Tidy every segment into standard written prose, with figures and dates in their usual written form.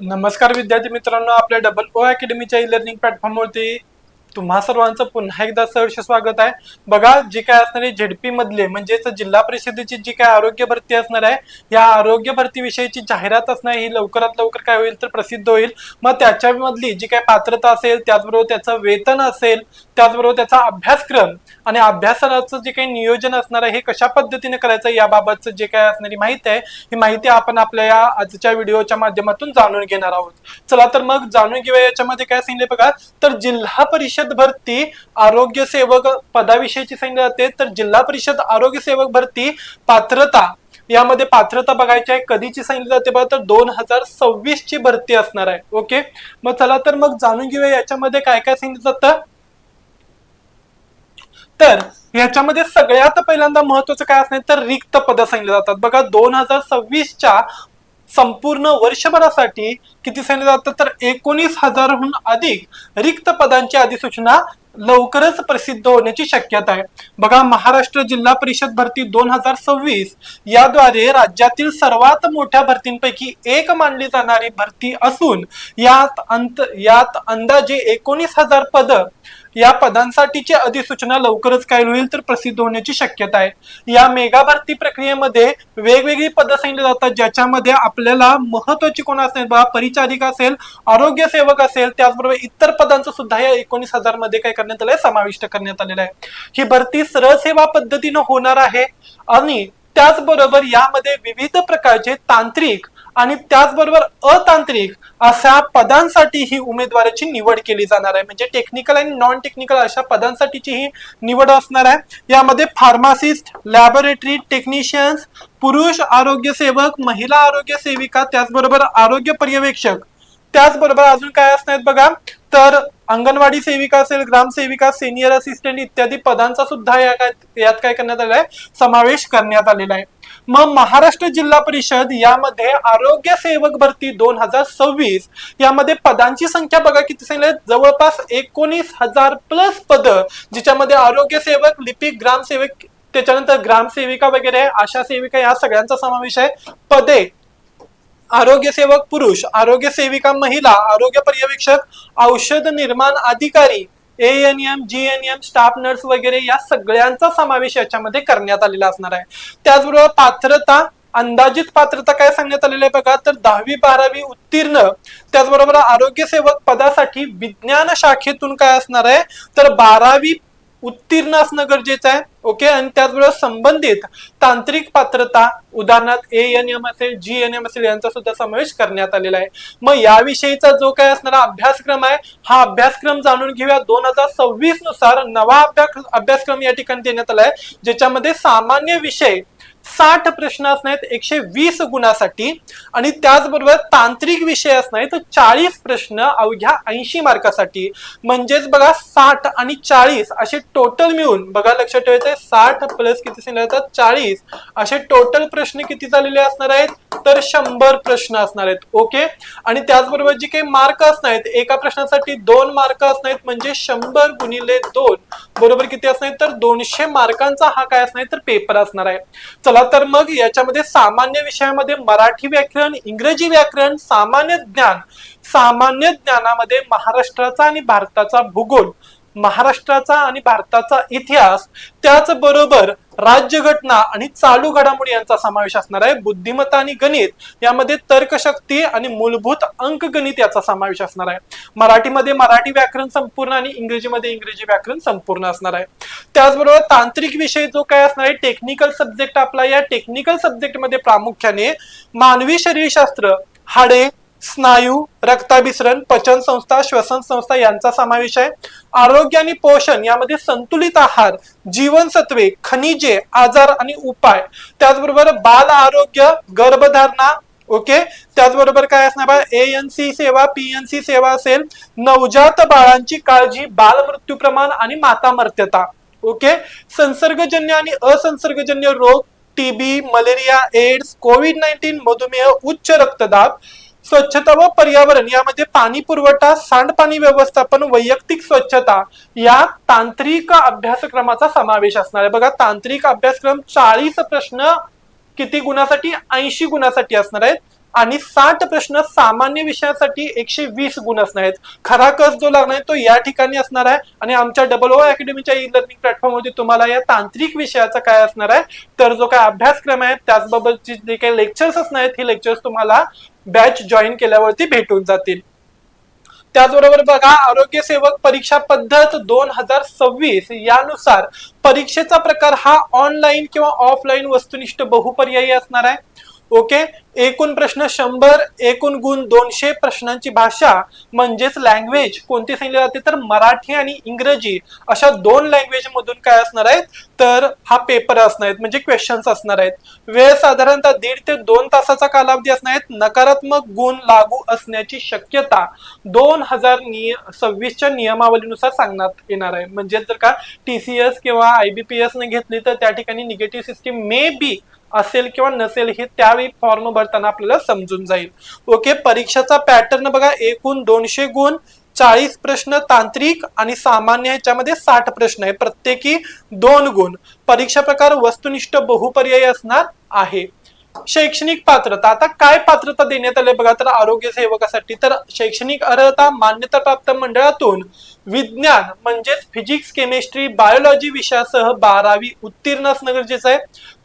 नमस्कार विद्यार्थी मित्रांनो, आपल्या डबल ओ अकॅडमीच्या ई लर्निंग प्लॅटफॉर्मवरती तुम्हा सर्वांचं पुन्हा एकदा सहर्ष स्वागत आहे। बघा, जी काय असणारी झेडपी मधले म्हणजेच जिल्हा परिषदेची जी काय आरोग्य भरती असणार आहे, या आरोग्य भरती विषयीची जाहिरात असणार ही लवकरात लवकर काय होईल तर प्रसिद्ध होईल। मग त्याच्यामधली जी काय पात्रता असेल, त्याचबरोबर त्याचं वेतन असेल, त्याचबरोबर त्याचा अभ्यासक्रम आणि अभ्यासाचं जे काही नियोजन असणार आहे हे कशा पद्धतीने करायचं याबाबतचं जे काय असणारी माहिती आहे, ही माहिती आपण आपल्या या आजच्या व्हिडिओच्या माध्यमातून जाणून घेणार आहोत। चला तर मग जाणून घेऊया याच्यामध्ये काय सांगितले बघा। तर जिल्हा परिषद भरती आरोग्य सेवक पदाविषयीची सांगितले जाते। तर जिल्हा परिषद आरोग्य सेवक भरती पात्रता, यामध्ये पात्रता बघायची आहे, कधीची सांगितली जाते बघा, तर 2026 ची भरती असणार आहे। ओके, मग चला तर मग जाणून घेऊया याच्यामध्ये काय काय सांगितलं जातं। तर याच्यामध्ये सगळ्यात पहिल्यांदा महत्वाचं काय असणार तर रिक्त पद सांगितले जातात। बघा, 2026च्या संपूर्ण वर्षभरासाठी किती सांगितले जातात तर 19,000हून अधिक रिक्त पदांची अधिसूचना लवकरच प्रसिद्ध होण्याची शक्यता आहे। बघा, महाराष्ट्र जिल्हा परिषद भरती 2026 याद्वारे राज्यातील सर्वात मोठ्या भरतींपैकी एक मानली जाणारी भरती असून यात अंदाजे 19,000 पद या पदांसाठीची अधिसूचना लवकरच काय होईल तर प्रसिद्ध होण्याची शक्यता आहे। या मेगा भरती प्रक्रियेमध्ये वेगवेगळी पदं सांगितली जातात, ज्याच्यामध्ये आपल्याला महत्वाची कोण असतील बघा, परिचारिका असेल, आरोग्य सेवक असेल, त्याचबरोबर इतर पदांचं सुद्धा या 19,000 मध्ये काय करण्यात आलंय, समाविष्ट करण्यात आलेलं आहे। ही भरती सरळ सेवा पद्धतीने होणार आहे आणि त्याचबरोबर यामध्ये विविध प्रकारचे तांत्रिक आणि त्याचबरोबर अतांत्रिक अशा पदांसाठी ही उमेदवाराची निवड केली जाणार आहे। म्हणजे टेक्निकल आणि नॉन टेक्निकल अशा पदांसाठीची ही निवड असणार आहे। यामध्ये फार्मासिस्ट, लॅबोरेटरी टेक्निशियन्स, पुरुष आरोग्य सेवक, महिला आरोग्य सेविका, त्याचबरोबर आरोग्य पर्यवेक्षक, त्याचबरोबर अजून काय असणार बघा, तर अंगणवाडी सेविका असेल, ग्रामसेविका, सिनियर असिस्टंट इत्यादी पदांचा सुद्धा यात काय करण्यात आलेला आहे, समावेश करण्यात आलेला आहे। मग महाराष्ट्र जिल्हा परिषद यामध्ये आरोग्य सेवक भरती 2026 यामध्ये पदांची संख्या बघा किती सांगितली, जवळपास 19,000 प्लस पद, जिच्यामध्ये आरोग्य सेवक, लिपिक, ग्रामसेवक, त्याच्यानंतर ग्रामसेविका वगैरे, आशा सेविका या सगळ्यांचा समावेश आहे। पदे आरोग्य सेवक पुरुष, आरोग्य सेविका महिला, आरोग्य पर्यवेक्षक, औषध निर्माण अधिकारी, ANM, GNM, स्टाफ नर्स वगैरे या सगळ्यांचा समावेश याच्यामध्ये करण्यात आलेला असणार आहे। त्याचबरोबर पात्रता, अंदाजित पात्रता काय सांगण्यात आलेली आहे बघा, तर 10वी 12वी उत्तीर्ण, त्याचबरोबर आरोग्य सेवक पदासाठी विज्ञान शाखेतून काय असणार आहे तर 12वी उत्तीर्ण असणं गरजेचं आहे। ओके, आणि त्याचबरोबर संबंधित तांत्रिक पात्रता, उदाहरणार्थ ANM असेल, GNM असेल, यांचा सुद्धा समावेश करण्यात आलेला आहे। मग याविषयीचा जो काय असणारा अभ्यासक्रम आहे, हा अभ्यासक्रम जाणून घेऊया। 2026 नुसार नवा अभ्यासक्रम या ठिकाणी देण्यात आलाय, ज्याच्यामध्ये सामान्य विषय 60 प्रश्न असणार आहेत 120 गुणासाठी, आणि त्याचबरोबर तांत्रिक विषय असणार आहेत 40 प्रश्न अवघ्या 80 मार्कासाठी। म्हणजेच बघा, 60 आणि 40 असे टोटल मिळून बघा, लक्षात ठेवायचंय, 60 प्लस किती सांगितलं 40 असे टोटल प्रश्न किती झालेले असणार आहेत तर 100 प्रश्न असणार आहेत। ओके, आणि त्याचबरोबर जे काही मार्क असणार आहेत, एका प्रश्नासाठी 2 मार्क असणार आहेत, म्हणजे 100 गुणिले 2 बरोबर किती असणार तर 200 मार्कांचा हा काय असणार तर पेपर असणार आहे। चला तर मग याच्यामध्ये सामान्य विषयामध्ये मराठी व्याकरण, इंग्रजी व्याकरण, सामान्य ज्ञान, सामान्य ज्ञानामध्ये महाराष्ट्राचा आणि भारताचा भूगोल, महाराष्ट्राचा आणि भारताचा इतिहास, त्याचबरोबर राज्यघटना आणि चालू घडामोडी यांचा समावेश असणार आहे। बुद्धिमत्ता आणि गणित यामध्ये तर्कशक्ती आणि मूलभूत अंकगणित याचा समावेश असणार आहे। मराठीमध्ये मराठी व्याकरण संपूर्ण आणि इंग्रजीमध्ये इंग्रजी व्याकरण संपूर्ण असणार आहे। त्याचबरोबर तांत्रिक विषय जो काय असणार आहे, टेक्निकल सब्जेक्ट आपला, या टेक्निकल सब्जेक्ट मध्ये प्रामुख्याने मानवी शरीरशास्त्र, हाडे, स्नायू, रक्ताभिसरण, पचन संस्था, श्वसन संस्था यांचा समावेश आहे। आरोग्य आणि पोषण यामध्ये संतुलित आहार, जीवनसत्वे, खनिजे, आजार आणि उपाय, त्याचबरोबर बाल आरोग्य, गर्भधारणा, ओके, त्याचबरोबर काय असणार ANC सेवा, PNC सेवा असेल, नवजात बाळांची काळजी, बाल मृत्यू प्रमाण आणि माता मर्त्यता, ओके, संसर्गजन्य आणि असंसर्गजन्य रोग, TB, मलेरिया, एड्स, कोविड-19, मधुमेह, उच्च रक्तदाब, स्वच्छता व पर्यावरण यामध्ये पाणी पुरवठा, सांडपाणी व्यवस्थापन, वैयक्तिक स्वच्छता या तांत्रिक अभ्यासक्रमाचा समावेश असणार आहे। बघा, तांत्रिक अभ्यासक्रम 40 प्रश्न किती गुणासाठी 80 गुणासाठी असणार आहेत। आणि 60 प्रश्न सामान्य विषयासाठी 120 गुण असणार आहेत. खरा कस जो लागणार आहे तो या ठिकाणी असणार आहे आणि आमच्या डबल ओ अकॅडमीच्या ई लर्निंग प्लॅटफॉर्मवरती तुम्हाला या तांत्रिक विषयाचा काय असणार आहे तर जो काय अभ्यासक्रम आहे त्याचबाबतचे जे काही लेक्चर्स असणार आहेत हे लेक्चर्स तुम्हाला बॅच जॉईन केल्यावरती भेटून जातील. त्याचबरोबर बघा आरोग्य सेवक परीक्षा पद्धत 2026 यानुसार परीक्षेचा प्रकार हा ऑनलाईन किंवा ऑफलाईन वस्तुनिष्ठ बहुपर्यायी असणार आहे. ओके, एकूण प्रश्न 100, एकूण गुण 200, प्रश्नांची भाषा म्हणजेच लँग्वेज कोणती सांगितली जाते तर मराठी आणि इंग्रजी अशा 2 लँग्वेज मधून काय असणार आहेत तर हा पेपर असणार आहेत म्हणजे क्वेश्चन्स असणार आहेत. वेळ साधारणतः 1.5 ते 2 तासाचा कालावधी असणार आहेत. नकारात्मक गुण लागू असण्याची शक्यता 2026 च्या नियमावलीनुसार सांगण्यात येणार आहे. म्हणजे जर का TCS किंवा IBPS ने घेतली तर त्या ठिकाणी निगेटिव्ह सिस्टीम मे बी असेल किंवा नसेल हे त्यावेळी फॉर्म भरताना आपल्याला समजून जाईल. ओके, परीक्षेचा पॅटर्न बघा, एकूण 200 गुण, 40 प्रश्न तांत्रिक आणि सामान्य ह्याच्यामध्ये 60 प्रश्न आहे, प्रत्येकी 2 गुण. परीक्षा प्रकार वस्तुनिष्ठ बहुपर्यायी असणार आहे. शैक्षणिक पात्रता, आता काय पात्रता देण्यात आले बघा तर आरोग्य सेवकासाठी तर शैक्षणिक अर्हता मान्यता प्राप्त मंडळातून विज्ञान म्हणजेच फिजिक्स केमिस्ट्री बायोलॉजी विषयासह 12वी उत्तीर्ण असणं गरजेचं आहे.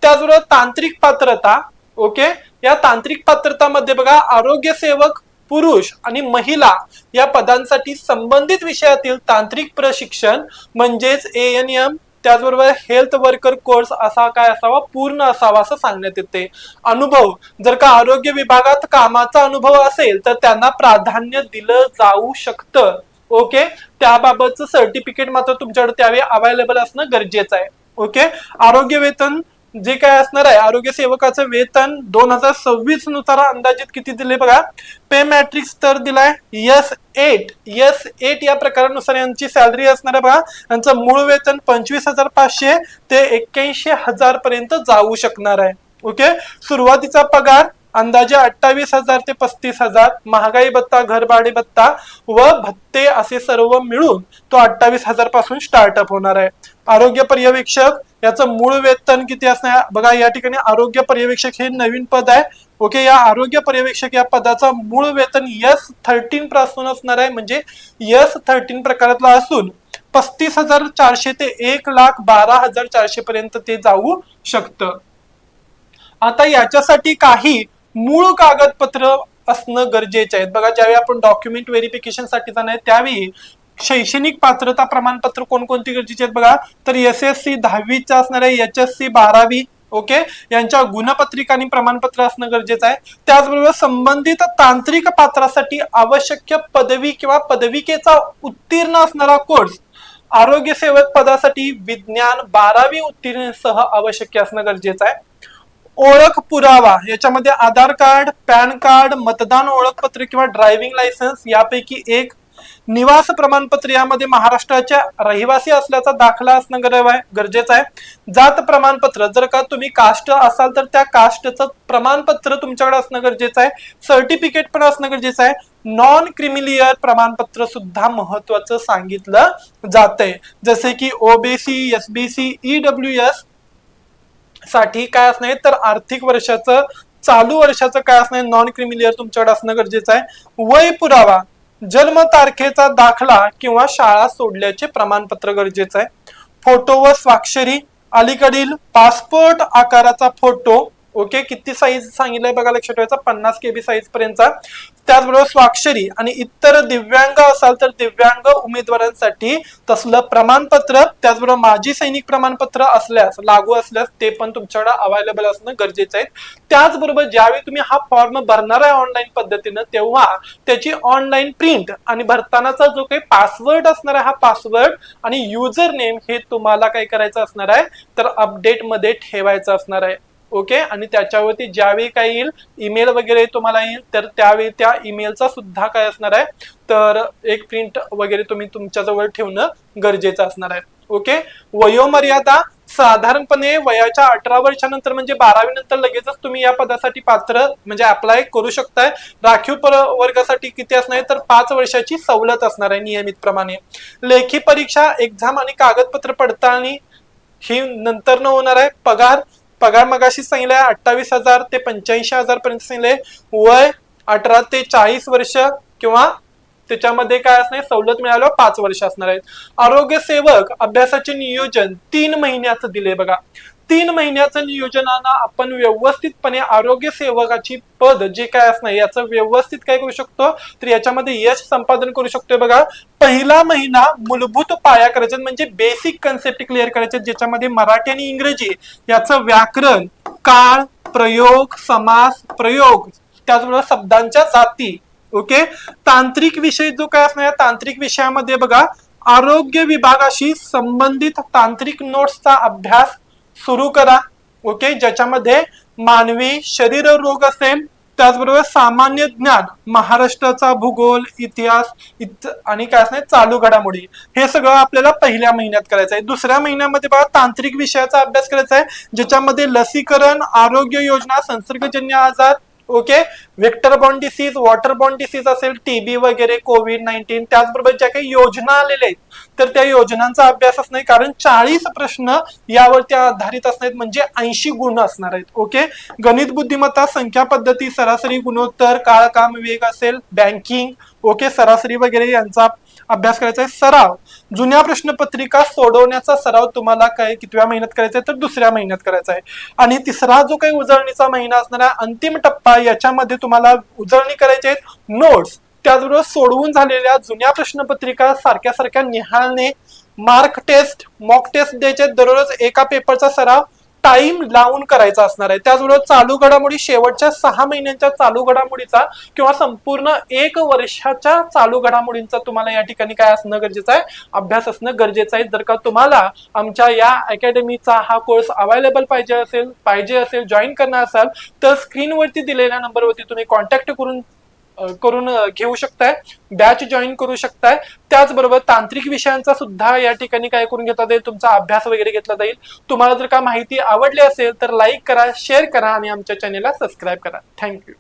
त्याचबरोबर तांत्रिक पात्रता, ओके, या तांत्रिक पात्रतामध्ये बघा आरोग्य सेवक पुरुष आणि महिला या पदांसाठी संबंधित विषयातील तांत्रिक प्रशिक्षण म्हणजेच ANM त्याचबरोबर हेल्थ वर्कर कोर्स असा काय असावा पूर्ण असावा असं सांगण्यात येते. अनुभव, जर का आरोग्य विभागात कामाचा अनुभव असेल तर त्यांना प्राधान्य दिलं जाऊ शकतं. ओके, त्याबाबतचं सर्टिफिकेट मात्र तुमच्याकडे त्यावेळी अवेलेबल असणं गरजेचं आहे. ओके, आरोग्य वेतन जे काय असणार आहे आरोग्य सेवकाचं वेतन 2026 नुसार अंदाजित किती दिले बघा. पे मॅट्रिक्स तर दिलाय S8 या प्रकारानुसार यांची सॅलरी असणार आहे बघा. यांचं मूळ वेतन 25,500 ते 81,000 पर्यंत जाऊ शकणार आहे. ओके, सुरुवातीचा पगार अंदाजे 28,000 ते 35,000, महागाई भत्ता घरभाडे भत्ता व भत्ते असे सर्व मिळून तो 28,000 पासून स्टार्टअप होणार आहे. आरोग्य पर्यवेक्षक याचं मूळ वेतन किती असणार बघा, या ठिकाणी आरोग्य पर्यवेक्षक हे नवीन पद आहे. ओके, या आरोग्य पर्यवेक्षक या पदाचा मूळ वेतन S13 पासून असणार आहे म्हणजे S13 प्रकारातला असून 35,400 ते 1,12,400 पर्यंत ते जाऊ शकतं. आता याच्यासाठी काही मूळ कागदपत्र असणं गरजेचे आहेत बघा. ज्यावेळी आपण डॉक्युमेंट व्हेरिफिकेशन साठी जाणार त्यावेळी शैक्षणिक पात्रता प्रमाणपत्र कोणकोणती गरजेची आहेत बघा तर SSC 10वीचं असणार आहे, HSC 12वी, ओके, यांच्या गुणपत्रिका आणि प्रमाणपत्र असणं गरजेचं आहे. त्याचबरोबर संबंधित तांत्रिक पात्रासाठी आवश्यक पदवी किंवा पदविकेचा उत्तीर्ण असणारा कोर्स आरोग्य सेवक पदासाठी विज्ञान 12वी उत्तीर्णसह आवश्यक असणं गरजेचं आहे. ओळख पुरावा याच्यामध्ये आधार कार्ड, पॅन कार्ड, मतदान ओळखपत्र किंवा ड्रायव्हिंग लायसन्स यापैकी एक. निवास प्रमाणपत्र यामध्ये महाराष्ट्राच्या रहिवासी असल्याचा दाखला असणं गरजेचं आहे. जात प्रमाणपत्र, जर का तुम्ही कास्ट असाल तर त्या कास्टचं प्रमाणपत्र तुमच्याकडे असणं गरजेचं आहे. सर्टिफिकेट पण असणं गरजेचं आहे. नॉन क्रिमिलियर प्रमाणपत्र सुद्धा महत्वाचं सांगितलं जातंय, जसे की OBC, SBC, EWS साठी काय असणार तर आर्थिक वर्षाचं चालू वर्षाचं काय असणार नॉन क्रिमिलियर तुमच्याकडे असणं गरजेचं आहे. वय पुरावा, जन्म तारखेचा दाखला किंवा शाळा सोडल्याचे प्रमाणपत्र गरजेचं आहे. फोटो व स्वाक्षरी, अलीकडील पासपोर्ट आकाराचा फोटो, ओके, किती साईज सांगितलंय बघा लक्षात ठेवायचा 50 KB साईज पर्यंतचा. त्याचबरोबर स्वाक्षरी आणि इतर दिव्यांग असाल तर दिव्यांग उमेदवारांसाठी तसलं प्रमाणपत्र, त्याचबरोबर माजी सैनिक प्रमाणपत्र असल्यास लागू असल्यास ते पण तुमच्याकडे अवेलेबल असणं गरजेचं आहे. त्याचबरोबर ज्यावेळी तुम्ही हा फॉर्म भरणार आहे ऑनलाईन पद्धतीनं तेव्हा त्याची ऑनलाईन प्रिंट आणि भरतानाचा जो काही पासवर्ड असणार आहे हा पासवर्ड आणि युजर नेम हे तुम्हाला काय करायचं असणार आहे तर अपडेट मध्ये ठेवायचं असणार आहे. ओके, आणि त्याच्यावरती ज्यावेळी काय येईल ईमेल वगैरे तुम्हाला येईल तर त्यावेळी त्या ईमेलचा सुद्धा काय असणार आहे तर एक प्रिंट वगैरे तुम्ही तुमच्याजवळ ठेवणं गरजेचं असणार आहे. ओके, वयोमर्यादा साधारणपणे वयाच्या 18 वर्षानंतर म्हणजे 12वी नंतर लगेचच तुम्ही या पदासाठी पात्र म्हणजे अप्लाय करू शकताय. राखीव वर्गासाठी किती असणार तर 5 वर्षाची सवलत असणार आहे नियमित प्रमाणे. लेखी परीक्षा एक्झाम आणि कागदपत्र पडताळणी ही नंतर न होणार आहे. पगार मगाशी सांगितलंय 28,000 ते 85,000 पर्यंत सांगितलंय. वय 18 ते 40 वर्ष किंवा त्याच्यामध्ये काय असणार, सवलत मिळाल्यावर 5 वर्ष असणार आहेत. आरोग्य सेवक अभ्यासाचे नियोजन 3 महिन्याचं दिले बघा. 3 महिन्याचं नियोजनानं आपण व्यवस्थितपणे आरोग्य सेवकाची पद जे काय असणार याचं व्यवस्थित काय करू शकतो, तर याच्यामध्ये यश संपादन करू शकतोय बघा. पहिला महिना मूलभूत पाया करायचे म्हणजे बेसिक कन्सेप्ट क्लिअर करायचे, ज्याच्यामध्ये मराठी आणि इंग्रजी याचं व्याकरण, काळ, प्रयोग, समास, प्रयोग, त्याचबरोबर शब्दांच्या जाती. ओके. तांत्रिक विषय जो काय असणार, तांत्रिक विषयामध्ये बघा आरोग्य विभागाशी संबंधित तांत्रिक नोट्सचा अभ्यास सुरू करा. ओके. ज्याच्यामध्ये मानवी शरीर रोग असेल, त्याचबरोबर सामान्य ज्ञान, महाराष्ट्राचा भूगोल, इतिहास आणि काय असणार चालू घडामोडी, हे सगळं आपल्याला पहिल्या महिन्यात करायचं आहे. दुसऱ्या महिन्यामध्ये बघा तांत्रिक विषयाचा अभ्यास करायचा आहे, ज्याच्यामध्ये लसीकरण, आरोग्य योजना, संसर्गजन्य आजार, okay, vector borne disease, water born disease असेल, टीबी वगैरे, कोविड-19, त्याचबरोबर ज्या काही योजना आलेल्या आहेत तर त्या योजनांचा अभ्यास असणार, कारण 40 प्रश्न यावरती आधारित असणार म्हणजे 80 गुण असणार आहेत. ओके. गणित बुद्धिमत्ता, संख्या पद्धती, सरासरी गुणोत्तर, काळ, काम, वेग असेल, बँकिंग, ओके, सरासरी वगैरे यांचा अभ्यास करायचा आहे. सराव, जुन्या प्रश्नपत्रिका सोडवण्याचा सराव तुम्हाला काय कितव्या महिन्यात करायचा आहे, तर दुसऱ्या महिन्यात करायचा आहे. आणि तिसरा जो काही उजळणीचा महिना असणार आहे, अंतिम टप्पा, याच्यामध्ये तुम्हाला उजळणी करायची आहेत नोट्स, त्याचबरोबर सोडवून झालेल्या जुन्या प्रश्नपत्रिका सारख्या निहाळणे, मार्क टेस्ट, मॉक टेस्ट द्यायचे, दररोज एका पेपरचा सराव टाइम लावून करायचा असणार आहे. त्याचबरोबर चालू घडामोडी, शेवटच्या 6 महिन्यांच्या चालू घडामोडीचा किंवा संपूर्ण 1 वर्षाच्या चालू घडामोडींचा तुम्हाला या ठिकाणी काय असणं गरजेचं आहे, अभ्यास असणं गरजेचं आहे. जर का तुम्हाला आमच्या या अकॅडमीचा हा कोर्स अवेलेबल पाहिजे असेल जॉईन करणार असाल, तर स्क्रीनवरती दिलेल्या नंबरवरती तुम्ही कॉन्टॅक्ट करून घेऊ शकताय, बॅच जॉईन करू शकताय. त्याचबरोबर तांत्रिक विषयांचा सुद्धा या ठिकाणी काय करून घेतला जाईल, तुमचा अभ्यास वगैरे घेतला जाईल. तुम्हाला जर का माहिती आवडली असेल तर लाईक करा, शेअर करा आणि आमच्या चॅनेलला सबस्क्राईब करा. थँक्यू.